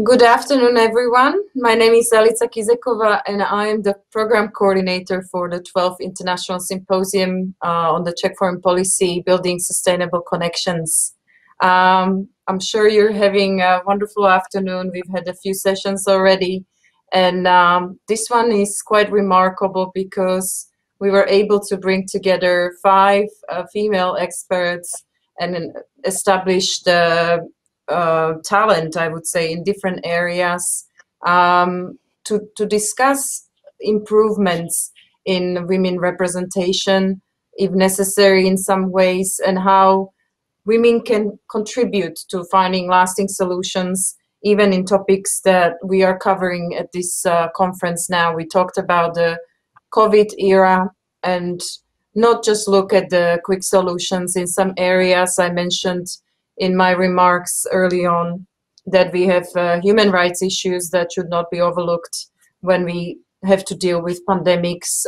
Good afternoon, everyone. My name is Alica Kizeková, and I am the program coordinator for the 12th International Symposium on the Czech Foreign Policy, Building Sustainable Connections. I'm sure you're having a wonderful afternoon. We've had a few sessions already, and this one is quite remarkable because we were able to bring together 5 female experts and establish the talent, I would say, in different areas to discuss improvements in women representation, if necessary in some ways, and how women can contribute to finding lasting solutions, even in topics that we are covering at this conference now. We talked about the COVID era and not just look at the quick solutions in some areas. I mentioned in my remarks early on that we have human rights issues that should not be overlooked when we have to deal with pandemics,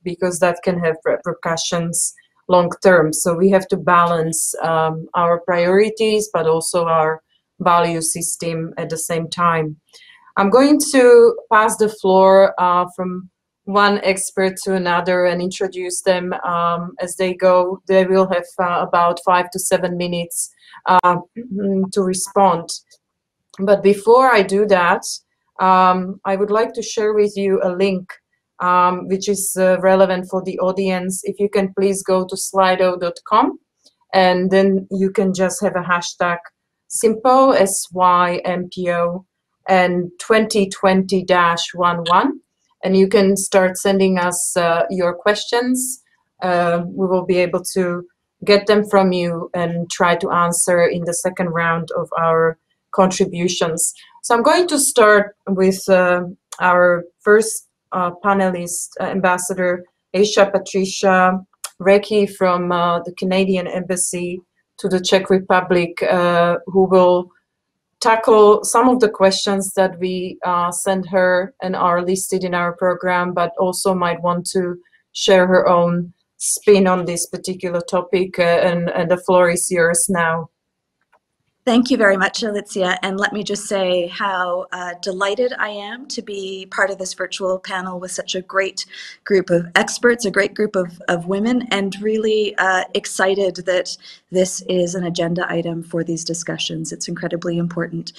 because that can have repercussions long term. So we have to balance our priorities, but also our value system at the same time. I'm going to pass the floor from one expert to another and introduce them as they go. They will have about 5 to 7 minutes to respond. But before I do that, I would like to share with you a link which is relevant for the audience. If you can please go to slido.com, and then you can just have a hashtag SYMPO, SYMPO, and 2020-11, and you can start sending us your questions. We will be able to get them from you and try to answer in the second round of our contributions. So I'm going to start with our first panelist, Ambassador Ayesha Patricia Rekhi from the Canadian Embassy to the Czech Republic, who will tackle some of the questions that we sent her and are listed in our program, but also might want to share her own spin on this particular topic, and the floor is yours now. Thank you very much, Alicia, and let me just say how delighted I am to be part of this virtual panel with such a great group of experts, a great group of women, and really excited that this is an agenda item for these discussions. It's incredibly important.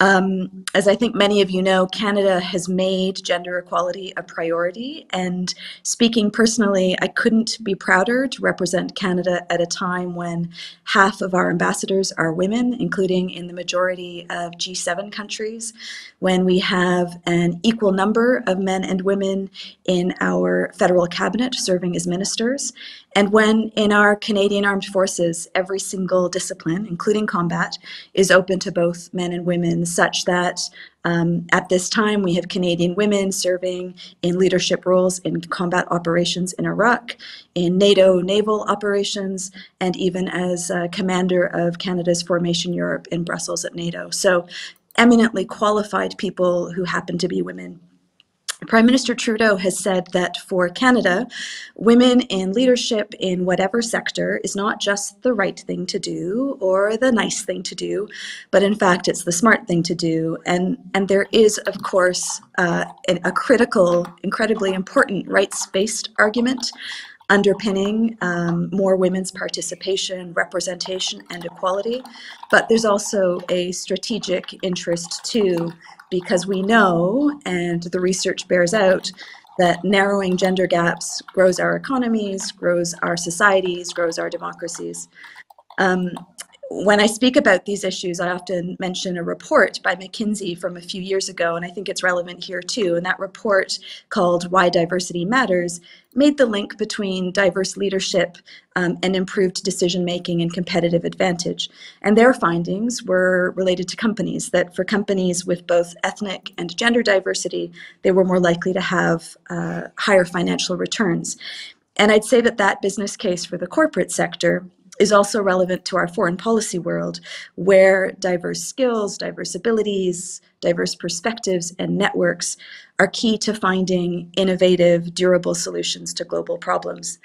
As I think many of you know, Canada has made gender equality a priority, and speaking personally, I couldn't be prouder to represent Canada at a time when half of our ambassadors are women, including in the majority of G7 countries, when we have an equal number of men and women in our federal cabinet serving as ministers, and when in our Canadian Armed Forces, every single discipline, including combat, is open to both men and women, such that at this time we have Canadian women serving in leadership roles in combat operations in Iraq, in NATO naval operations, and even as commander of Canada's Formation Europe in Brussels at NATO. So eminently qualified people who happen to be women. Prime Minister Trudeau has said that for Canada, women in leadership in whatever sector is not just the right thing to do or the nice thing to do, but in fact it's the smart thing to do. And there is, of course, a critical, incredibly important rights-based argument underpinning more women's participation, representation, and equality. But there's also a strategic interest too, because we know, and the research bears out, that narrowing gender gaps grows our economies, grows our societies, grows our democracies. When I speak about these issues, I often mention a report by McKinsey from a few years ago, and I think it's relevant here too. And that report, called Why Diversity Matters, made the link between diverse leadership and improved decision-making and competitive advantage. And their findings were related to companies, that for companies with both ethnic and gender diversity, they were more likely to have higher financial returns. And I'd say that that business case for the corporate sector is also relevant to our foreign policy world, where diverse skills, diverse abilities, diverse perspectives, and networks are key to finding innovative, durable solutions to global problems.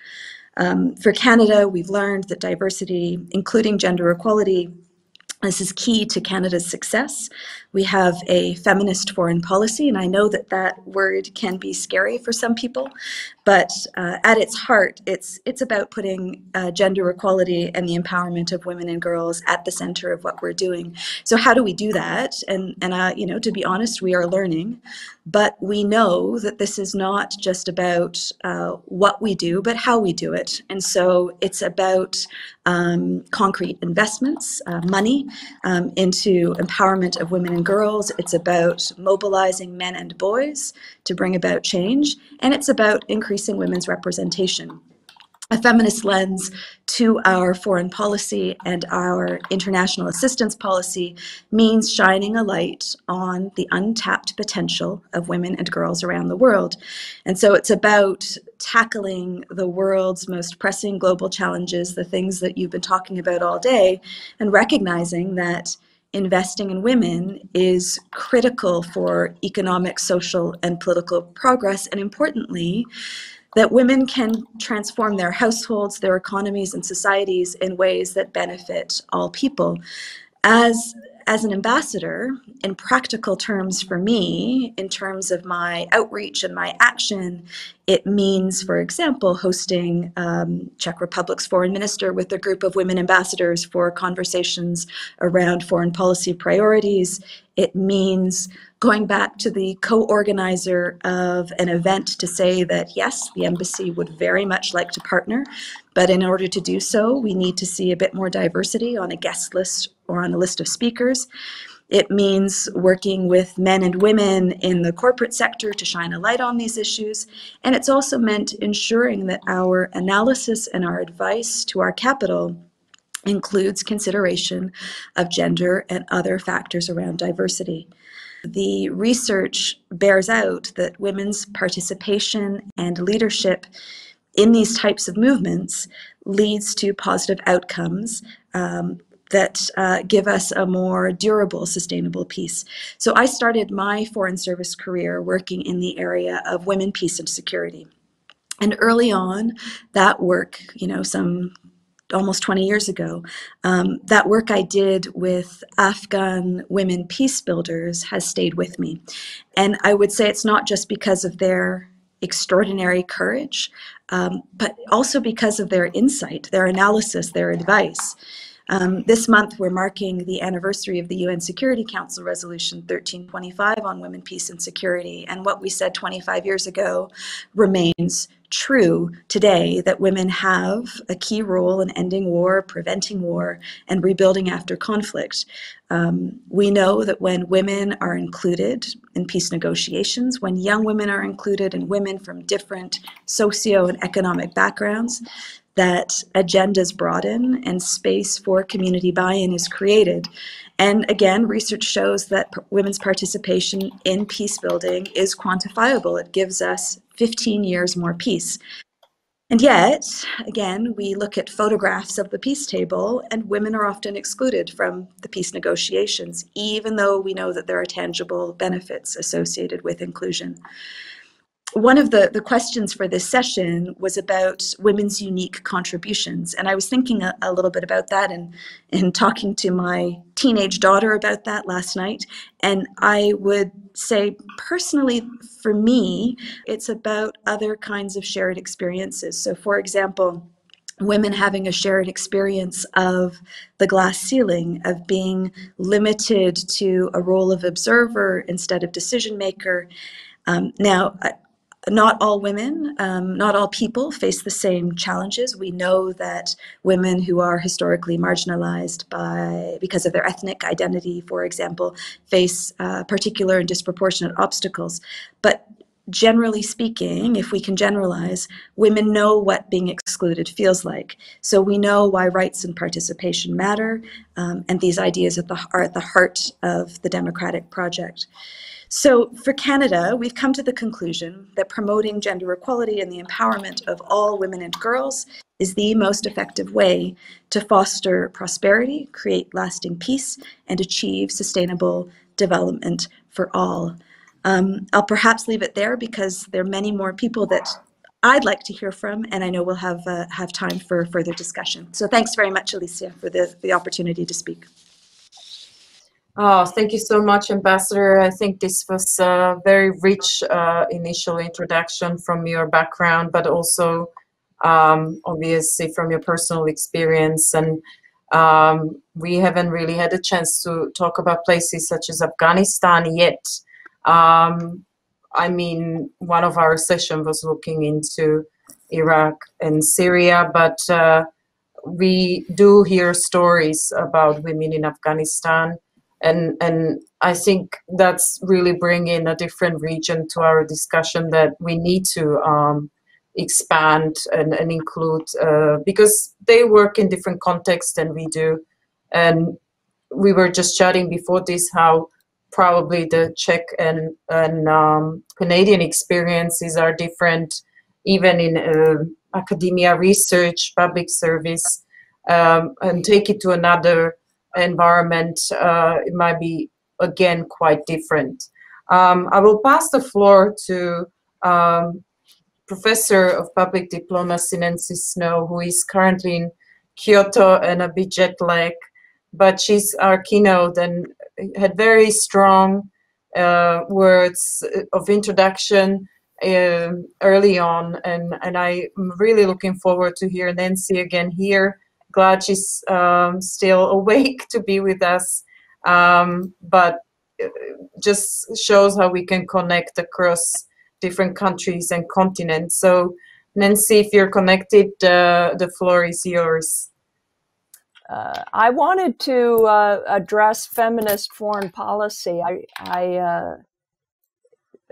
For Canada, we've learned that diversity, including gender equality, This is key to Canada's success. We have a feminist foreign policy, and I know that that word can be scary for some people, but at its heart, it's about putting gender equality and the empowerment of women and girls at the center of what we're doing. So how do we do that? And you know, to be honest, we are learning, but we know that this is not just about what we do, but how we do it. And so it's about concrete investments, money into empowerment of women and girls. It's about mobilizing men and boys to bring about change, and it's about increasing women's representation. A feminist lens to our foreign policy and our international assistance policy means shining a light on the untapped potential of women and girls around the world. And so it's about tackling the world's most pressing global challenges, the things that you've been talking about all day, and recognizing that investing in women is critical for economic, social, and political progress, and importantly, that women can transform their households, their economies, and societies in ways that benefit all people. As an ambassador, in practical terms for me, in terms of my outreach and my action, it means, for example, hosting Czech Republic's foreign minister with a group of women ambassadors for conversations around foreign policy priorities. It means going back to the co-organizer of an event to say that, yes, the embassy would very much like to partner, but in order to do so, we need to see a bit more diversity on a guest list or on a list of speakers. It means working with men and women in the corporate sector to shine a light on these issues. And it's also meant ensuring that our analysis and our advice to our capital includes consideration of gender and other factors around diversity. The research bears out that women's participation and leadership in these types of movements leads to positive outcomes that give us a more durable, sustainable peace. So I started my foreign service career working in the area of women, peace, and security. And early on, that work, you know, some almost 20 years ago, that work I did with Afghan women peace builders has stayed with me. And I would say it's not just because of their extraordinary courage, but also because of their insight, their analysis, their advice. This month, we're marking the anniversary of the UN Security Council Resolution 1325 on women, peace, and security. And what we said 25 years ago remains true today, that women have a key role in ending war, preventing war, and rebuilding after conflict. We know that when women are included in peace negotiations, when young women are included and women from different socio and economic backgrounds, that agendas broaden and space for community buy-in is created. And again, research shows that women's participation in peace building is quantifiable. It gives us 15 years more peace. And yet, again, we look at photographs of the peace table and women are often excluded from the peace negotiations, even though we know that there are tangible benefits associated with inclusion. One of the questions for this session was about women's unique contributions. And I was thinking a little bit about that and talking to my teenage daughter about that last night. And I would say personally, for me, it's about other kinds of shared experiences. So for example, women having a shared experience of the glass ceiling, of being limited to a role of observer instead of decision maker. Now, not all women, not all people face the same challenges. We know that women who are historically marginalized because of their ethnic identity, for example, face particular and disproportionate obstacles. But generally speaking, if we can generalize, women know what being excluded feels like. So we know why rights and participation matter, and these ideas are at the heart of the democratic project. So for Canada, we've come to the conclusion that promoting gender equality and the empowerment of all women and girls is the most effective way to foster prosperity, create lasting peace, and achieve sustainable development for all. I'll perhaps leave it there because there are many more people that I'd like to hear from, and I know we'll have time for further discussion. So thanks very much, Alicia, for the opportunity to speak. Oh, thank you so much, Ambassador. I think this was a very rich initial introduction from your background, but also obviously from your personal experience. And we haven't really had a chance to talk about places such as Afghanistan yet. I mean, one of our sessions was looking into Iraq and Syria, but we do hear stories about women in Afghanistan. And I think that's really bringing a different region to our discussion that we need to expand and include because they work in different contexts than we do. And we were just chatting before this how probably the Czech and Canadian experiences are different, even in academia, research, public service, and take it to another environment, it might be again quite different. I will pass the floor to Professor of Public Diplomacy Nancy Snow, who is currently in Kyoto and a bit jet lag, but she's our keynote and had very strong words of introduction early on, and I'm really looking forward to hear Nancy again here. Glad she's still awake to be with us, but just shows how we can connect across different countries and continents. So Nancy, if you're connected, the floor is yours. I wanted to address feminist foreign policy. I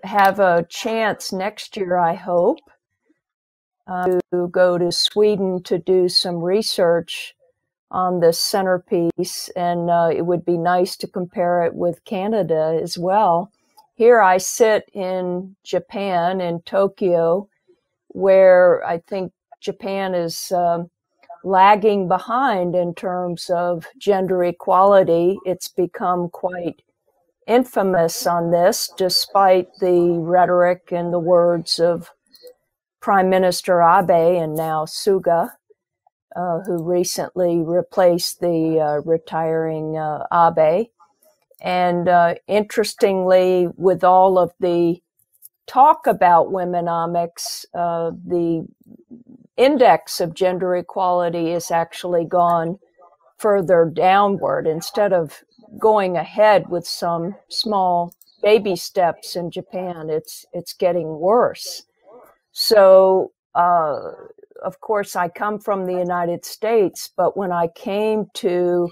have a chance next year, I hope, to go to Sweden to do some research on this centerpiece, and it would be nice to compare it with Canada as well. Here I sit in Japan, in Tokyo, where I think Japan is lagging behind in terms of gender equality. It's become quite infamous on this, despite the rhetoric and the words of Prime Minister Abe and now Suga, who recently replaced the retiring Abe. And interestingly, with all of the talk about womenomics, the index of gender equality has actually gone further downward. Instead of going ahead with some small baby steps in Japan, it's getting worse. So, of course, I come from the United States, but when I came to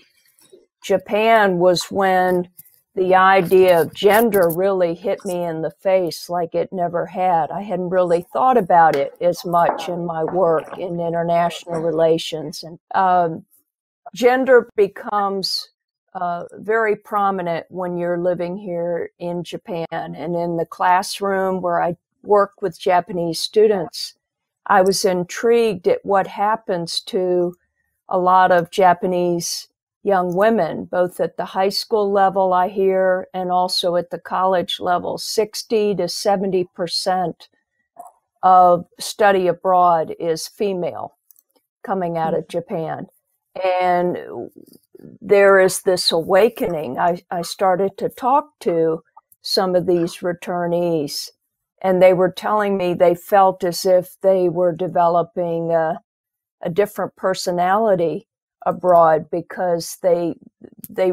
Japan was when the idea of gender really hit me in the face like it never had. I hadn't really thought about it as much in my work in international relations. And gender becomes very prominent when you're living here in Japan. And in the classroom where I work with Japanese students, I was intrigued at what happens to a lot of Japanese young women, both at the high school level, I hear, and also at the college level. 60 to 70% of study abroad is female coming out of Japan. And there is this awakening. I started to talk to some of these returnees, and they were telling me they felt as if they were developing a different personality abroad because they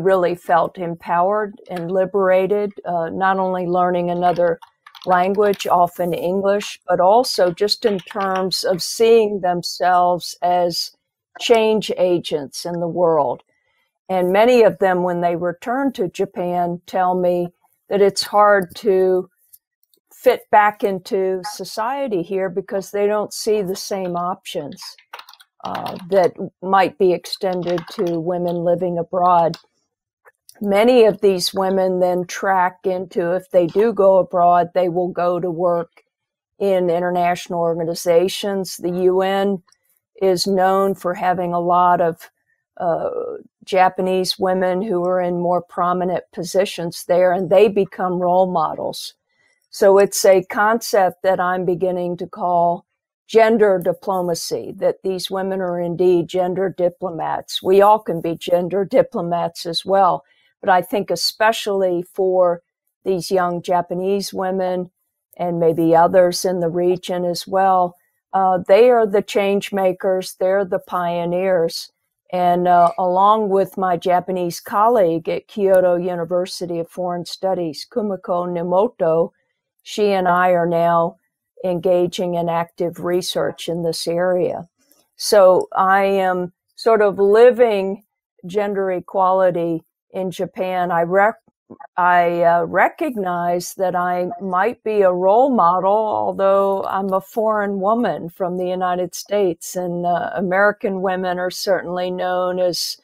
really felt empowered and liberated, not only learning another language, often English, but also just in terms of seeing themselves as change agents in the world. And many of them, when they return to Japan, tell me that it's hard to fit back into society here because they don't see the same options that might be extended to women living abroad. Many of these women then track into, if they do go abroad, they will go to work in international organizations. The UN is known for having a lot of Japanese women who are in more prominent positions there, and they become role models. So it's a concept that I'm beginning to call gender diplomacy, that these women are indeed gender diplomats. We all can be gender diplomats as well. but I think especially for these young Japanese women and maybe others in the region as well, they are the change makers, they're the pioneers. And along with my Japanese colleague at Kyoto University of Foreign Studies, Kumiko Nemoto, she and I are now engaging in active research in this area. So I am sort of living gender equality in Japan. I recognize that I might be a role model, although I'm a foreign woman from the United States, and American women are certainly known as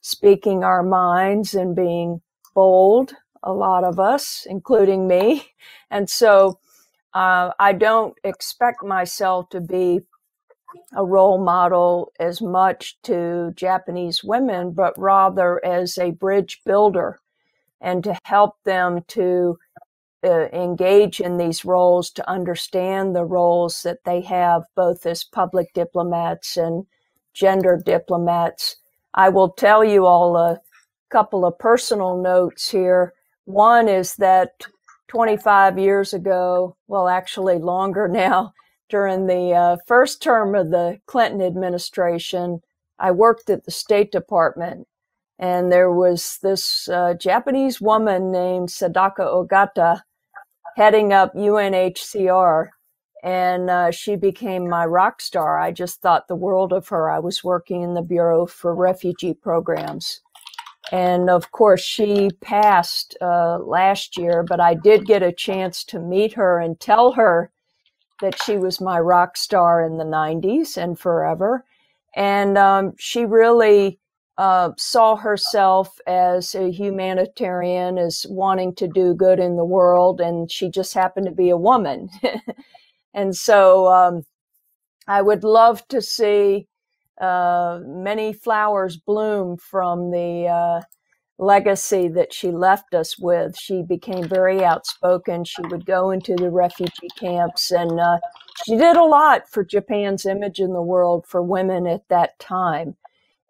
speaking our minds and being bold, a lot of us, including me. And so I don't expect myself to be a role model as much to Japanese women, but rather as a bridge builder, and to help them to engage in these roles, to understand the roles that they have both as public diplomats and gender diplomats. I will tell you all a couple of personal notes here. One is that 25 years ago, well, actually longer now, during the first term of the Clinton administration, I worked at the State Department. And there was this Japanese woman named Sadaka Ogata heading up UNHCR, and she became my rock star. I just thought the world of her. I was working in the Bureau for Refugee Programs. And of course, she passed last year, but I did get a chance to meet her and tell her that she was my rock star in the 90s and forever. And she really saw herself as a humanitarian, as wanting to do good in the world, and she just happened to be a woman. And so I would love to see many flowers bloom from the legacy that she left us with. She became very outspoken. She would go into the refugee camps, and she did a lot for Japan's image in the world for women at that time.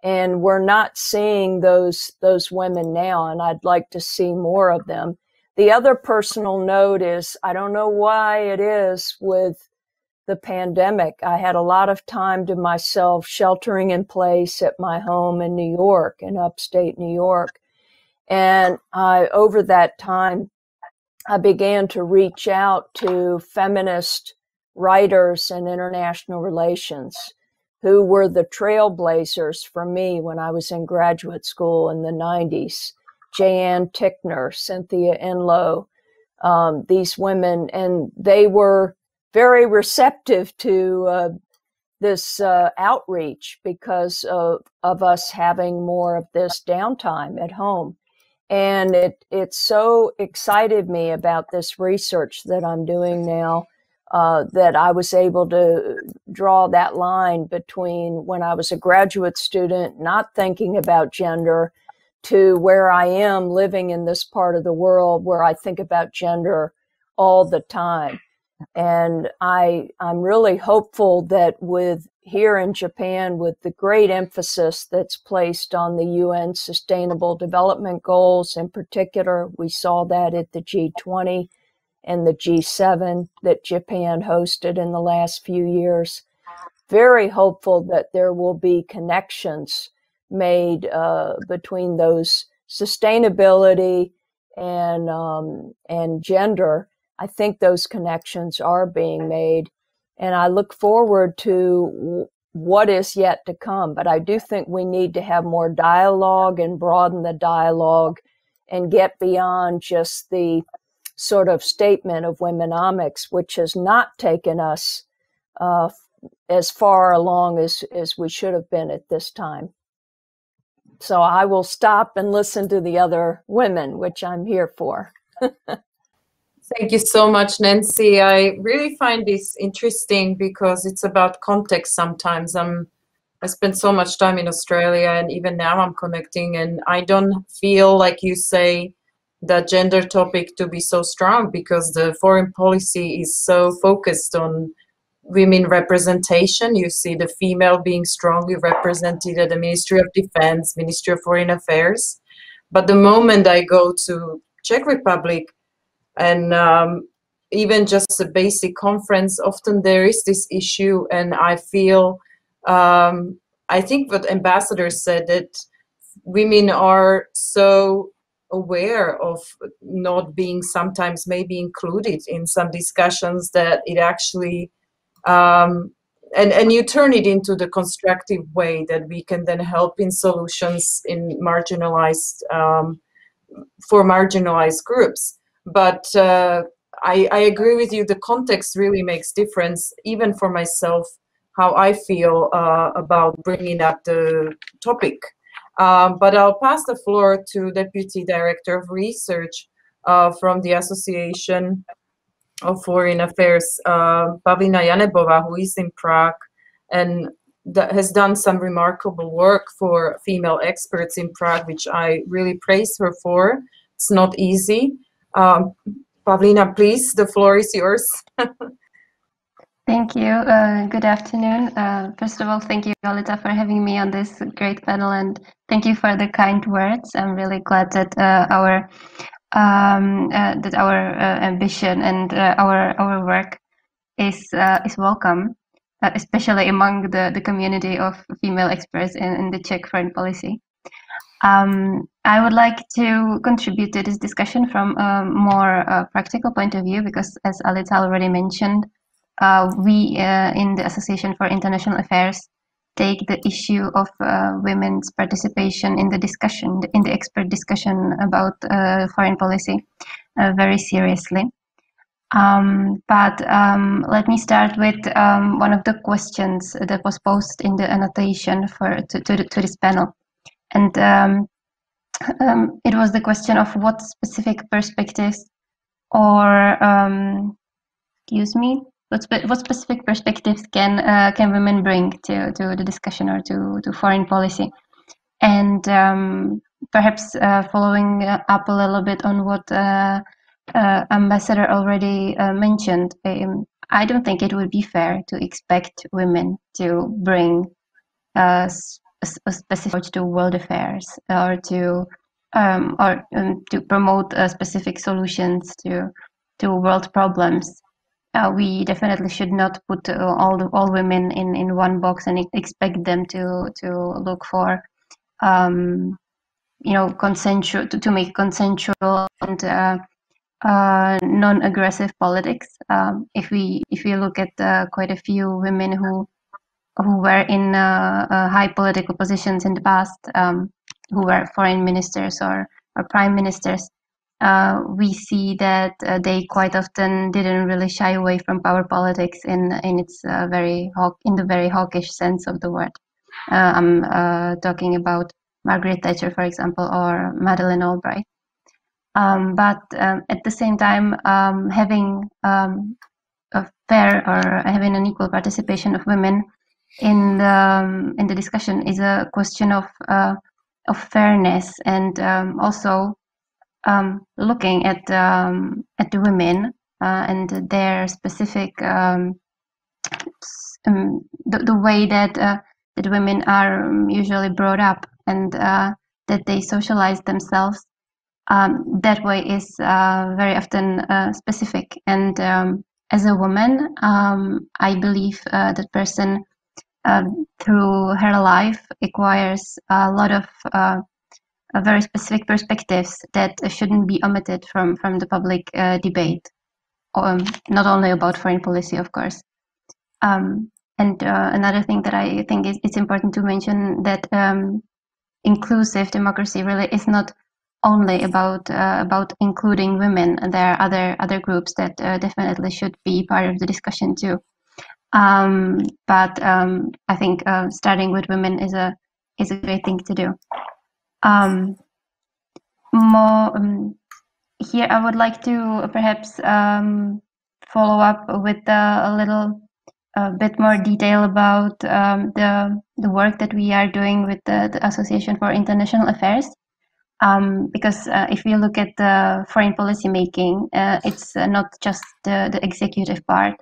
And we're not seeing those women now, and I'd like to see more of them. The other personal note is, I don't know why it is with the pandemic, I had a lot of time to myself sheltering in place at my home in New York, in upstate New York. And over that time, I began to reach out to feminist writers and international relations who were the trailblazers for me when I was in graduate school in the 90s. Jan Tickner, Cynthia Enlow, these women, and they were very receptive to this outreach because of us having more of this downtime at home. And it so excited me about this research that I'm doing now that I was able to draw that line between when I was a graduate student, not thinking about gender, to where I am living in this part of the world where I think about gender all the time. And I'm really hopeful that with here in Japan, with the great emphasis that's placed on the UN Sustainable Development Goals in particular, we saw that at the G20 and the G7 that Japan hosted in the last few years. Very hopeful that there will be connections made between those sustainability and gender. I think those connections are being made, and I look forward to what is yet to come. But I do think we need to have more dialogue and broaden the dialogue and get beyond just the sort of statement of womenomics, which has not taken us as far along as we should have been at this time. So I will stop and listen to the other women, which I'm here for. Thank you so much, Nancy. I really find this interesting because it's about context sometimes. I spend so much time in Australia, and even now I'm connecting, and I don't feel, like you say, the gender topic to be so strong because the foreign policy is so focused on women representation. You see the female being strongly represented at the Ministry of Defense, Ministry of Foreign Affairs. But the moment I go to Czech Republic and even just a basic conference, often there is this issue, and I feel, I think what ambassador said, that women are so aware of not being sometimes maybe included in some discussions that it actually, and you turn it into the constructive way that we can then help in solutions in marginalized, for marginalized groups. But I agree with you, the context really makes difference, even for myself, how I feel about bringing up the topic. But I'll pass the floor to Deputy Director of Research from the Association of Foreign Affairs, Pavlína Janebová, who is in Prague and that has done some remarkable work for female experts in Prague, which I really praise her for. It's not easy. Pavlína, please, the floor is yours. Thank you. Good afternoon. First of all, thank you, Alica, for having me on this great panel, and thank you for the kind words. I'm really glad that our ambition and our work is welcome, especially among the community of female experts in the Czech foreign policy. I would like to contribute to this discussion from a more practical point of view, because as Alica already mentioned, we in the Association for International Affairs take the issue of women's participation in the discussion, in the expert discussion about foreign policy, very seriously. But let me start with one of the questions that was posed in the annotation to this panel. And it was the question of what specific perspectives or, what specific perspectives can women bring to the discussion or to foreign policy? And perhaps following up a little bit on what Ambassador already mentioned, I don't think it would be fair to expect women to bring a specific approach to world affairs or to promote specific solutions to world problems. We definitely should not put all women in one box and expect them to look for consensual, to make consensual and non-aggressive politics. If we look at quite a few women who were in high political positions in the past, who were foreign ministers or prime ministers, we see that they quite often didn't really shy away from power politics in the very hawkish sense of the word. I'm talking about Margaret Thatcher, for example, or Madeleine Albright. But at the same time, having a fair or having an equal participation of women in the discussion is a question of fairness, and also looking at the women and their specific the way that women are usually brought up, and that they socialize themselves. That way is very often specific. And as a woman, I believe that person through her life acquires a lot of very specific perspectives that shouldn't be omitted from the public debate, not only about foreign policy, of course. And another thing that I think it's important to mention, that inclusive democracy really is not only about including women. And there are other groups that definitely should be part of the discussion too. But I think starting with women is a great thing to do. Here I would like to perhaps follow up with a little bit more detail about the work that we are doing with the Association for International Affairs. Because if we look at the foreign policy making, it's not just the executive part.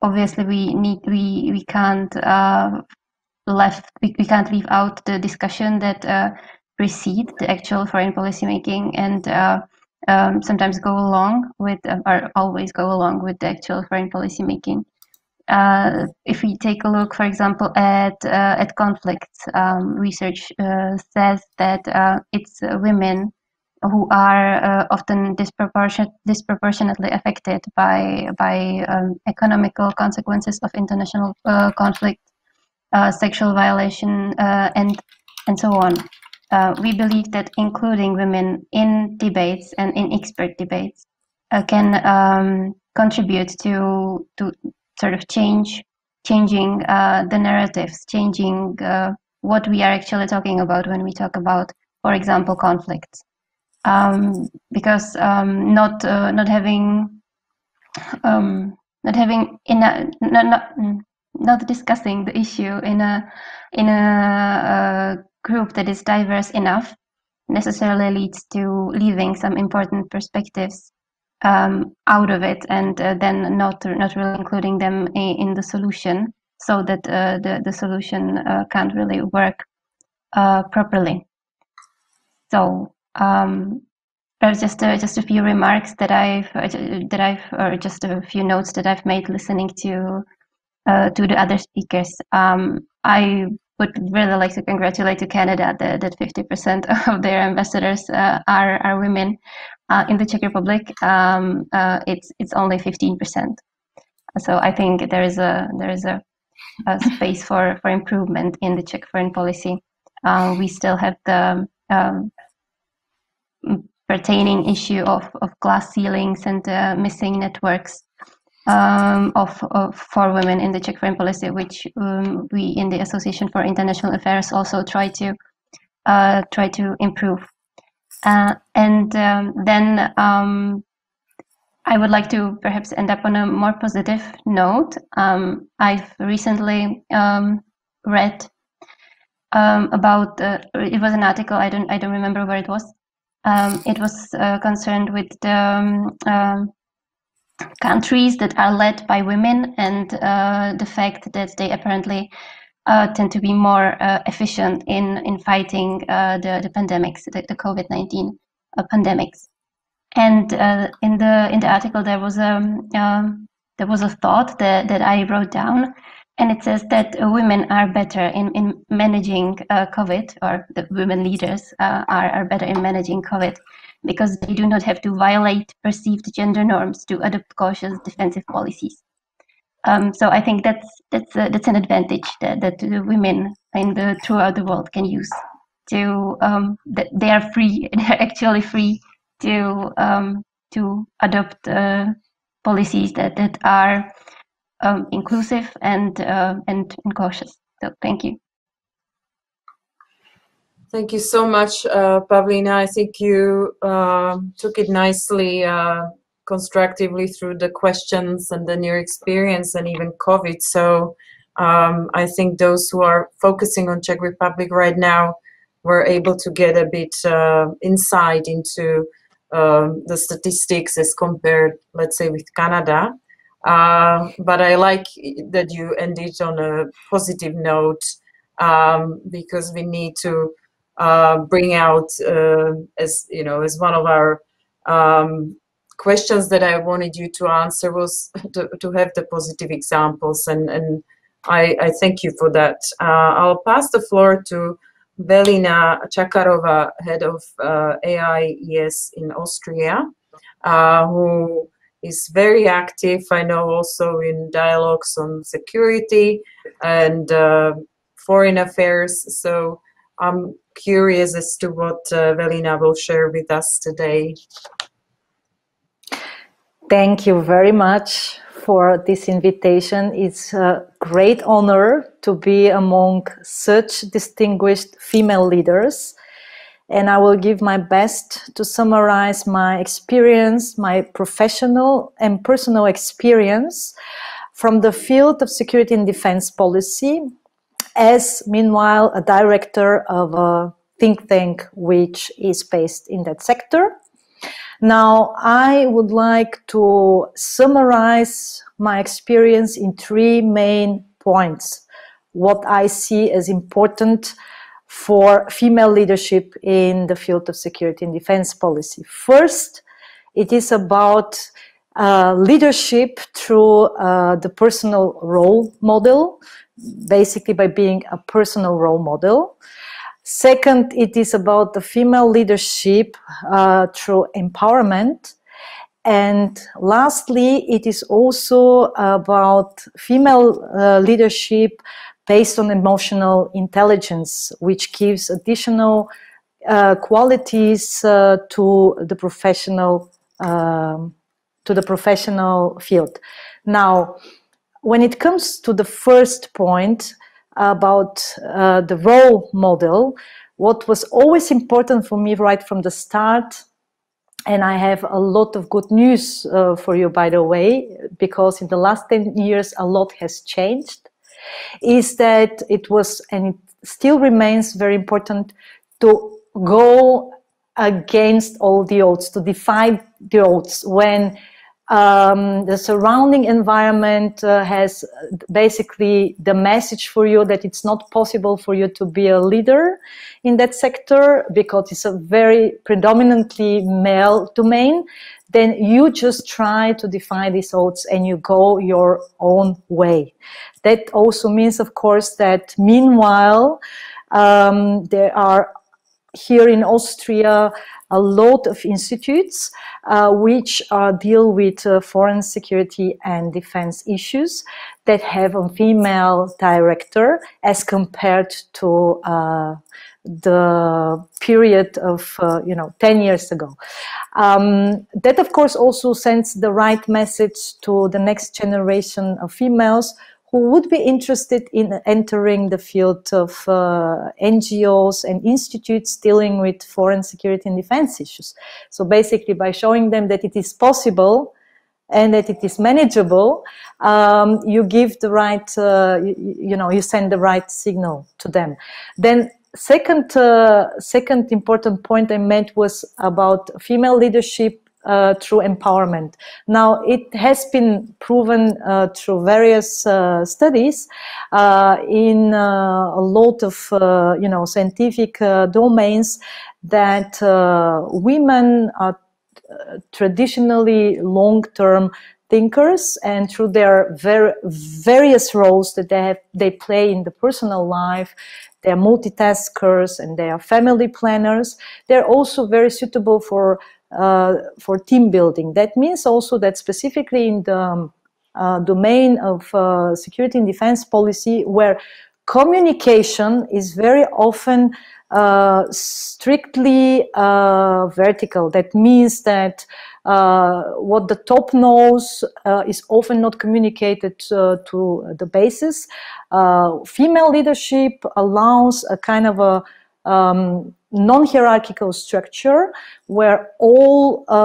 Obviously, we can't leave out the discussion that precede the actual foreign policy making and sometimes go along with, or always go along with the actual foreign policy making. If we take a look, for example, at conflicts, research says that it's women who are often disproportionately affected by economical consequences of international conflict, sexual violation, and so on. We believe that including women in debates and in expert debates can contribute to sort of changing the narratives, changing what we are actually talking about when we talk about, for example, conflicts. Because not discussing the issue in a group that is diverse enough necessarily leads to leaving some important perspectives out of it, and then not really including them in the solution, so that the solution can't really work properly. So there's just a few remarks that or just a few notes that I've made listening to the other speakers. I would really like to congratulate to Canada that 50% of their ambassadors are women. In the Czech Republic, it's only 15%. So I think there is a space for improvement in the Czech foreign policy. We still have the pertaining issue of glass ceilings and missing networks for women in the Czech foreign policy, which we in the Association for International Affairs also try to improve. And then I would like to perhaps end up on a more positive note. I've recently read about it was an article, I don't remember where it was. It was concerned with the countries that are led by women, and the fact that they apparently tend to be more efficient in fighting the pandemics, the COVID-19 pandemics. And in the article there was a thought that I wrote down, and it says that women are better in managing COVID, or the women leaders are better in managing COVID, because they do not have to violate perceived gender norms to adopt cautious defensive policies. So I think that's an advantage that the women throughout the world can use. That they are free, they're actually free to adopt policies that are inclusive and cautious. So thank you. Thank you so much, Pavlína. I think you took it nicely, constructively through the questions and then your experience and even COVID. So I think those who are focusing on Czech Republic right now were able to get a bit insight into the statistics as compared, let's say, with Canada. But I like that you ended on a positive note, because we need to bring out, as you know, as one of our questions that I wanted you to answer was to have the positive examples, and I thank you for that. I'll pass the floor to Velina Tchakarova, head of AIES in Austria, who is very active, I know, also in dialogues on security and foreign affairs. So I'm curious as to what Velina will share with us today. Thank you very much for this invitation. It's a great honor to be among such distinguished female leaders, and I will give my best to summarize my experience, my professional and personal experience from the field of security and defense policy, as meanwhile a director of a think tank which is based in that sector. Now, I would like to summarize my experience in three main points, what I see as important for female leadership in the field of security and defense policy. First, it is about leadership through the personal role model, basically by being a personal role model. Second, it is about the female leadership through empowerment. And lastly, it is also about female leadership based on emotional intelligence, which gives additional qualities to the professional field. Now, when it comes to the first point about the role model, what was always important for me right from the start, and I have a lot of good news for you, by the way, because in the last 10 years a lot has changed, is that it was, and it still remains very important, to go against all the odds, to defy the odds when the surrounding environment has basically the message for you that it's not possible for you to be a leader in that sector because it's a very predominantly male domain. Then you just try to defy these odds and you go your own way. That also means, of course, that meanwhile there are here in Austria a lot of institutes which deal with foreign security and defense issues that have a female director as compared to the period of 10 years ago. That of course also sends the right message to the next generation of females who would be interested in entering the field of NGOs and institutes dealing with foreign security and defense issues. So basically by showing them that it is possible and that it is manageable, you give the right, you send the right signal to them. Then second important point I made was about female leadership through empowerment. Now, it has been proven through various studies in a lot of scientific domains that women are traditionally long-term thinkers, and through their various roles that they play in the personal life, they're multitaskers and they are family planners. They're also very suitable for team building. That means also that specifically in the domain of security and defense policy, where communication is very often strictly vertical. That means that what the top knows is often not communicated to the bases. Female leadership allows a kind of a non-hierarchical structure where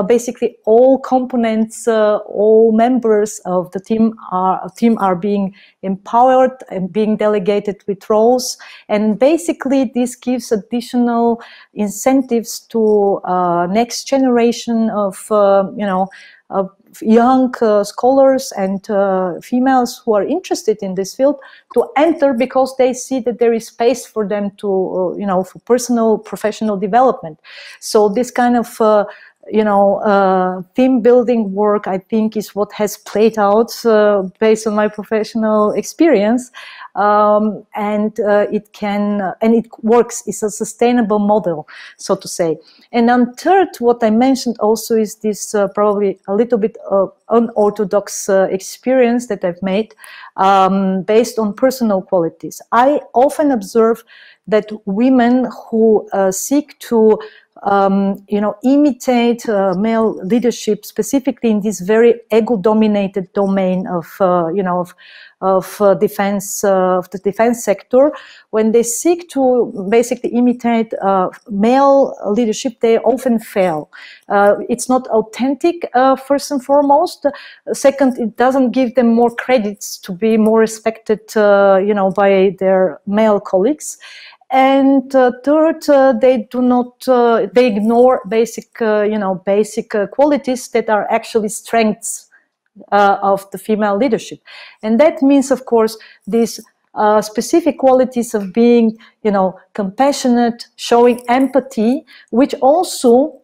basically all components, all members of the team are being empowered and being delegated with roles, and basically this gives additional incentives to next generation of of young scholars and females who are interested in this field to enter, because they see that there is space for them to, for personal, professional development. So this kind of, team building work, I think, is what has played out based on my professional experience. And it works. It's a sustainable model, so to say. And then third, what I mentioned also is this probably a little bit unorthodox experience that I've made based on personal qualities. I often observe that women who seek to imitate male leadership, specifically in this very ego-dominated domain of defense, of the defense sector, when they seek to basically imitate male leadership, they often fail. It's not authentic, first and foremost. Second, it doesn't give them more credits to be more respected, by their male colleagues. And third, they do not, they ignore basic qualities that are actually strengths of the female leadership. And that means, of course, this specific qualities of being, compassionate, showing empathy, which also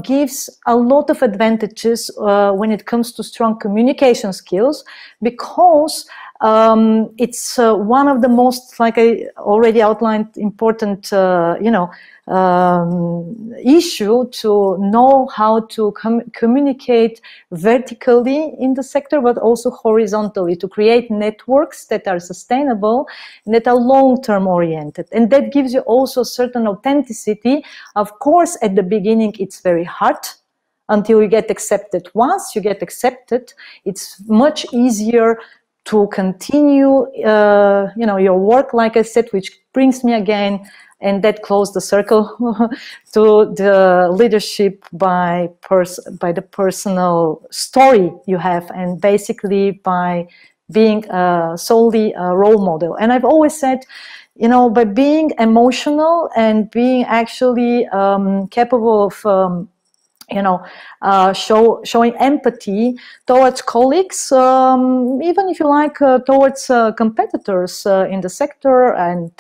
gives a lot of advantages when it comes to strong communication skills, because it's one of the most, like I already outlined, important, issue to know how to communicate vertically in the sector, but also horizontally, to create networks that are sustainable and that are long-term oriented. And that gives you also certain authenticity. Of course, at the beginning, it's very hard until you get accepted. Once you get accepted, it's much easier to continue, your work, like I said, which brings me again, and that closed the circle to the leadership by the personal story you have, and basically by being solely a role model. And I've always said, by being emotional and being actually capable of showing empathy towards colleagues, even if you like, towards competitors in the sector, and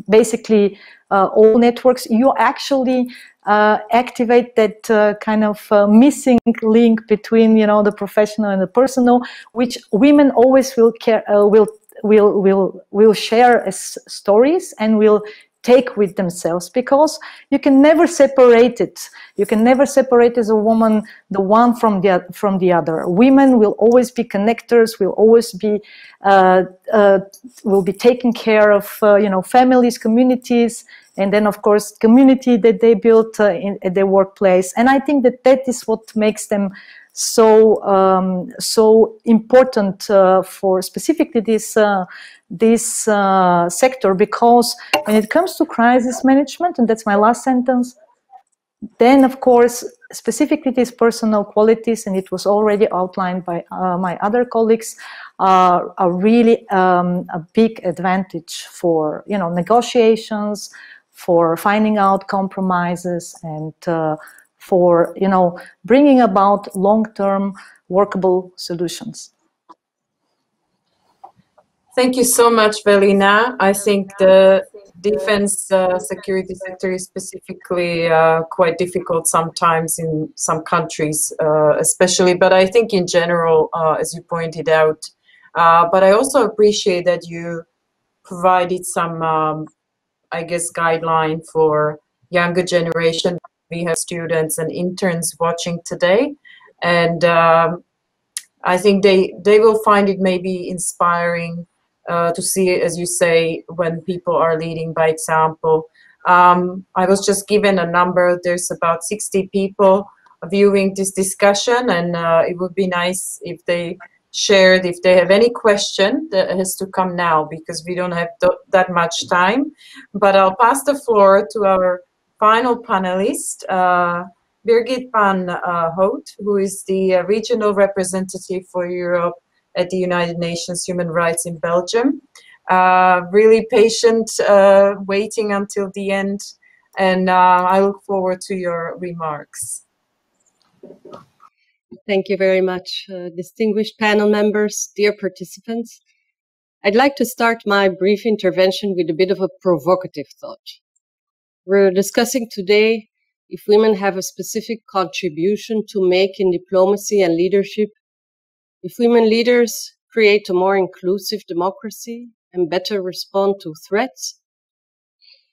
basically all networks, you actually activate that kind of missing link between, the professional and the personal, which women always will care, will share as stories and will take with themselves, because you can never separate it. You can never separate, as a woman, the one from the other. Women will always be connectors, will always be will be taking care of families, communities, and then of course community that they built at their workplace. And I think that is what makes them so important for specifically this sector, because when it comes to crisis management, and that's my last sentence, then of course specifically these personal qualities, and it was already outlined by my other colleagues, are really a big advantage for negotiations, for finding out compromises, and for bringing about long-term workable solutions. Thank you so much, Velina. I think the defense security sector is specifically quite difficult sometimes in some countries, especially, but I think in general, as you pointed out. But I also appreciate that you provided some, I guess, guideline for younger generation. We have students and interns watching today, and I think they will find it maybe inspiring to see, as you say, when people are leading by example. I was just given a number. There's about 60 people viewing this discussion, and it would be nice if they shared if they have any question that has to come now, because we don't have that much time. But I'll pass the floor to our final panelist, Birgit van Hout, who is the regional representative for Europe at the United Nations Human Rights in Belgium. Really patient, waiting until the end, and I look forward to your remarks. Thank you very much, distinguished panel members, dear participants. I'd like to start my brief intervention with a bit of a provocative thought. We're discussing today if women have a specific contribution to make in diplomacy and leadership, if women leaders create a more inclusive democracy and better respond to threats,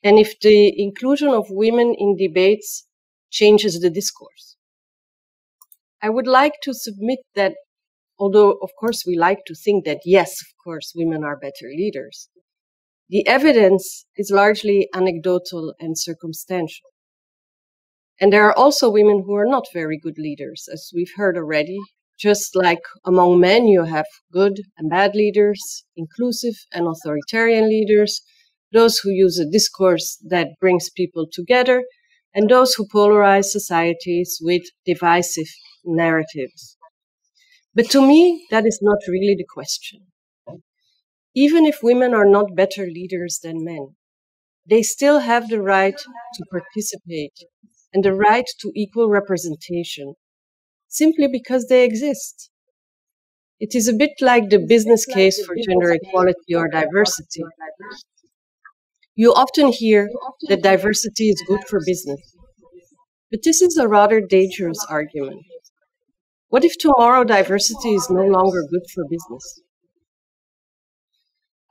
and if the inclusion of women in debates changes the discourse. I would like to submit that, although of course we like to think that yes, of course, women are better leaders, the evidence is largely anecdotal and circumstantial. And there are also women who are not very good leaders, as we've heard already. Just like among men, you have good and bad leaders, inclusive and authoritarian leaders, those who use a discourse that brings people together, and those who polarize societies with divisive narratives. But to me, that is not really the question. Even if women are not better leaders than men, they still have the right to participate and the right to equal representation, simply because they exist. It is a bit like the business case for gender equality or diversity. You often hear that diversity is good for business. But this is a rather dangerous argument. What if tomorrow diversity is no longer good for business?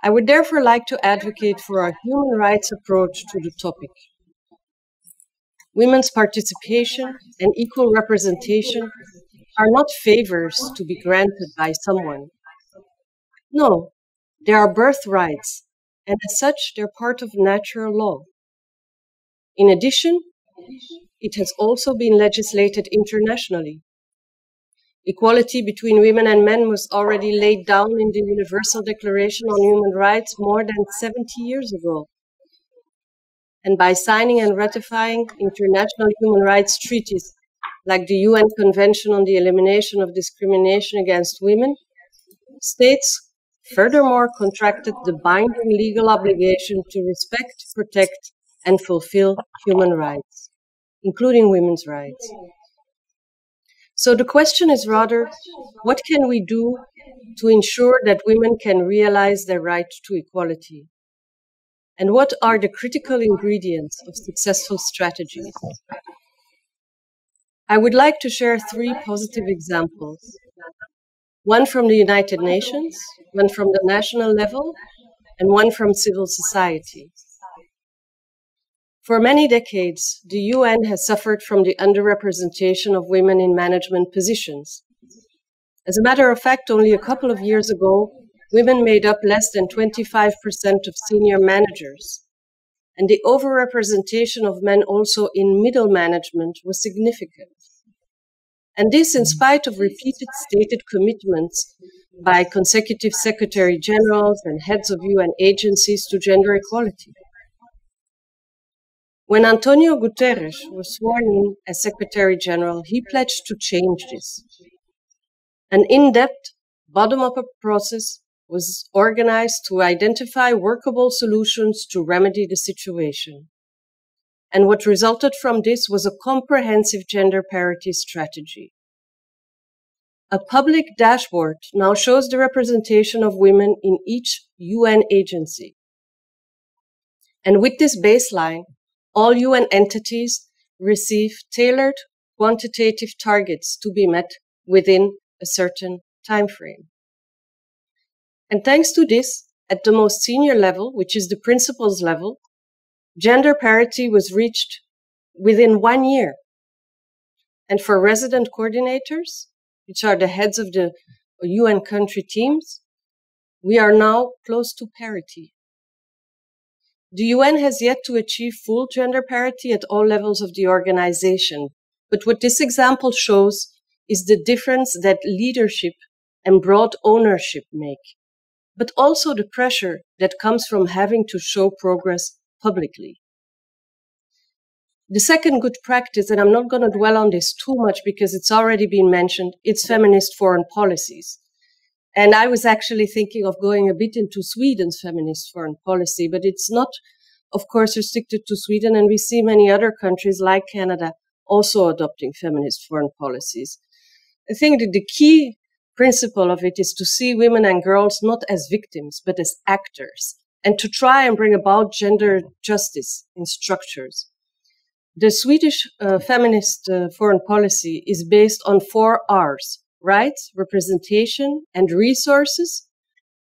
I would therefore like to advocate for a human rights approach to the topic. Women's participation and equal representation are not favors to be granted by someone. No, they are birthrights, and as such, they're part of natural law. In addition, it has also been legislated internationally. Equality between women and men was already laid down in the Universal Declaration on Human Rights more than 70 years ago. And by signing and ratifying international human rights treaties like the UN Convention on the Elimination of Discrimination Against Women, states furthermore contracted the binding legal obligation to respect, protect, and fulfill human rights, including women's rights. So the question is rather, what can we do to ensure that women can realize their right to equality? And what are the critical ingredients of successful strategies? I would like to share 3 positive examples. One from the United Nations, one from the national level, and one from civil society. For many decades, the UN has suffered from the underrepresentation of women in management positions. As a matter of fact, only a couple of years ago, women made up less than 25% of senior managers, and the overrepresentation of men also in middle management was significant. And this in spite of repeated stated commitments by consecutive secretary generals and heads of UN agencies to gender equality. When Antonio Guterres was sworn in as Secretary General, he pledged to change this. An in-depth, bottom-up process was organized to identify workable solutions to remedy the situation. And what resulted from this was a comprehensive gender parity strategy. A public dashboard now shows the representation of women in each UN agency. And with this baseline, all UN entities receive tailored quantitative targets to be met within a certain time frame. And thanks to this, at the most senior level, which is the principals level, gender parity was reached within 1 year. And for resident coordinators, which are the heads of the UN country teams, we are now close to parity. The UN has yet to achieve full gender parity at all levels of the organization. But what this example shows is the difference that leadership and broad ownership make, but also the pressure that comes from having to show progress publicly. The second good practice, and I'm not going to dwell on this too much because it's already been mentioned, it's feminist foreign policies. And I was actually thinking of going a bit into Sweden's feminist foreign policy, but it's not, of course, restricted to Sweden. And we see many other countries like Canada also adopting feminist foreign policies. I think that the key principle of it is to see women and girls not as victims, but as actors, and to try and bring about gender justice in structures. The Swedish feminist foreign policy is based on 4 R's. Rights, representation, and resources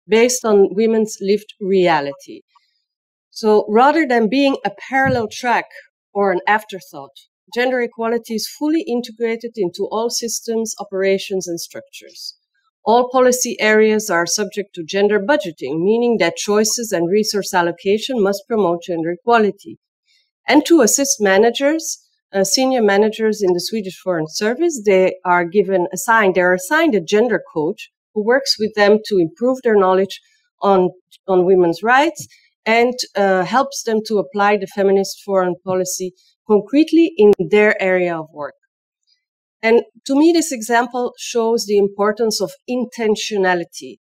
based on women's lived reality. So rather than being a parallel track or an afterthought, gender equality is fully integrated into all systems, operations, and structures. All policy areas are subject to gender budgeting, meaning that choices and resource allocation must promote gender equality. And to assist managers, senior managers in the Swedish Foreign Service, they are assigned a gender coach who works with them to improve their knowledge on women's rights and helps them to apply the feminist foreign policy concretely in their area of work. And to me, this example shows the importance of intentionality,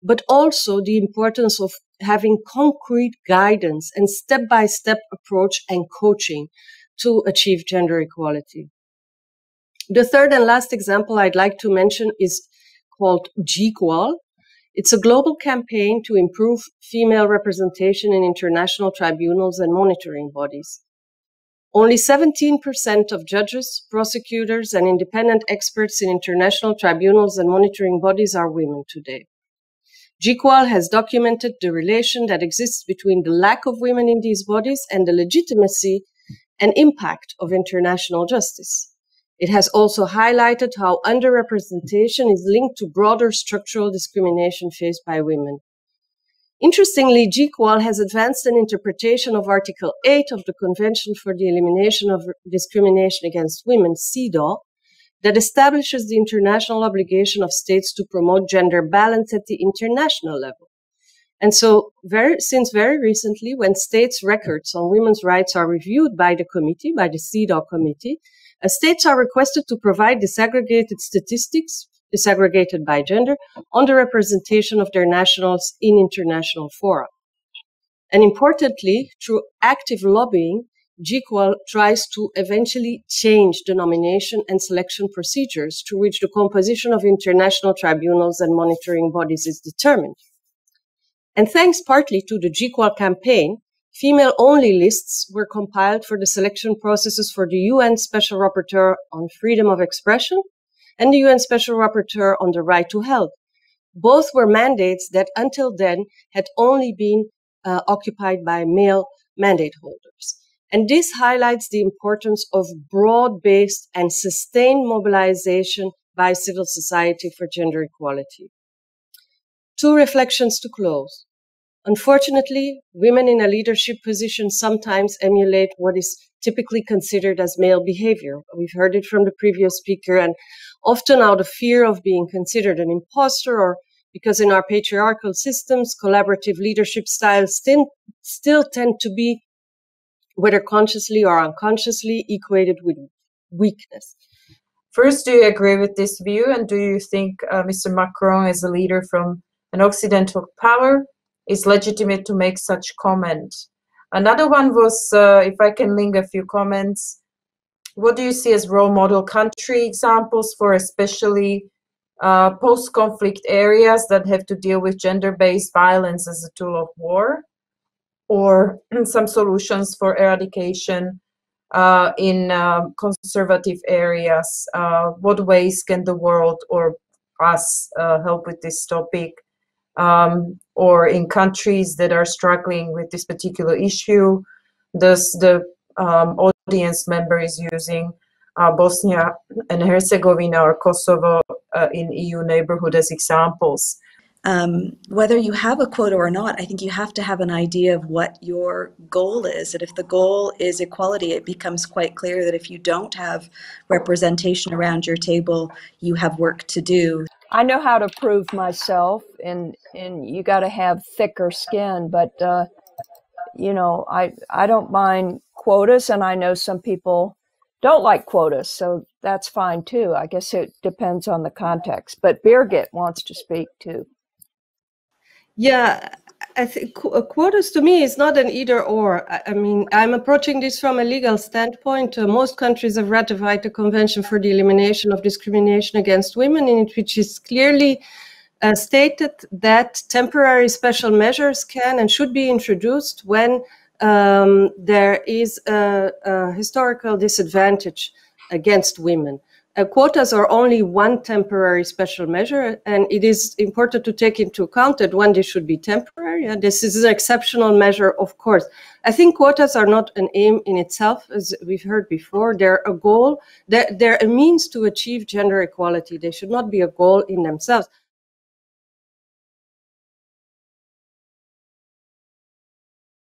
but also the importance of having concrete guidance and step-by-step approach and coaching to achieve gender equality. The third and last example I'd like to mention is called GQual. It's a global campaign to improve female representation in international tribunals and monitoring bodies. Only 17% of judges, prosecutors, and independent experts in international tribunals and monitoring bodies are women today. GQual has documented the relation that exists between the lack of women in these bodies and the legitimacy and impact of international justice. It has also highlighted how underrepresentation is linked to broader structural discrimination faced by women. Interestingly, GQual has advanced an interpretation of Article 8 of the Convention for the Elimination of Discrimination Against Women, CEDAW, that establishes the international obligation of states to promote gender balance at the international level. And so, since very recently, when states' records on women's rights are reviewed by the committee, by the CEDAW committee, states are requested to provide disaggregated statistics, disaggregated by gender, on the representation of their nationals in international fora. And importantly, through active lobbying, GQual tries to eventually change the nomination and selection procedures through which the composition of international tribunals and monitoring bodies is determined. And thanks partly to the GQual campaign, female-only lists were compiled for the selection processes for the UN Special Rapporteur on Freedom of Expression and the UN Special Rapporteur on the Right to Health. Both were mandates that until then had only been occupied by male mandate holders. And this highlights the importance of broad-based and sustained mobilization by civil society for gender equality. Two reflections to close. Unfortunately, women in a leadership position sometimes emulate what is typically considered as male behavior. We've heard it from the previous speaker, and often out of fear of being considered an imposter, or because in our patriarchal systems, collaborative leadership styles still tend to be, whether consciously or unconsciously, equated with weakness. First, do you agree with this view, and do you think Mr. Macron, as a leader from an Occidental power, is legitimate to make such comment? Another one was, if I can link a few comments, what do you see as role model country examples for especially post-conflict areas that have to deal with gender-based violence as a tool of war, or some solutions for eradication in conservative areas? What ways can the world or us help with this topic? Or in countries that are struggling with this particular issue, thus the audience member is using Bosnia and Herzegovina or Kosovo in EU neighborhood as examples. Whether you have a quota or not, I think you have to have an idea of what your goal is. And if the goal is equality, it becomes quite clear that if you don't have representation around your table, you have work to do. I know how to prove myself, and you got to have thicker skin, but you know, I don't mind quotas, and I know some people don't like quotas, so that's fine too. I guess it depends on the context. But Birgit wants to speak too. Yeah, I think quotas to me is not an either or. I mean, I'm approaching this from a legal standpoint. Most countries have ratified the Convention for the Elimination of Discrimination Against Women, in which is clearly stated that temporary special measures can and should be introduced when there is a historical disadvantage against women. Quotas are only one temporary special measure, and it is important to take into account that when they should be temporary, and this is an exceptional measure, of course. I think quotas are not an aim in itself, as we've heard before. They're a goal, they're a means to achieve gender equality. They should not be a goal in themselves.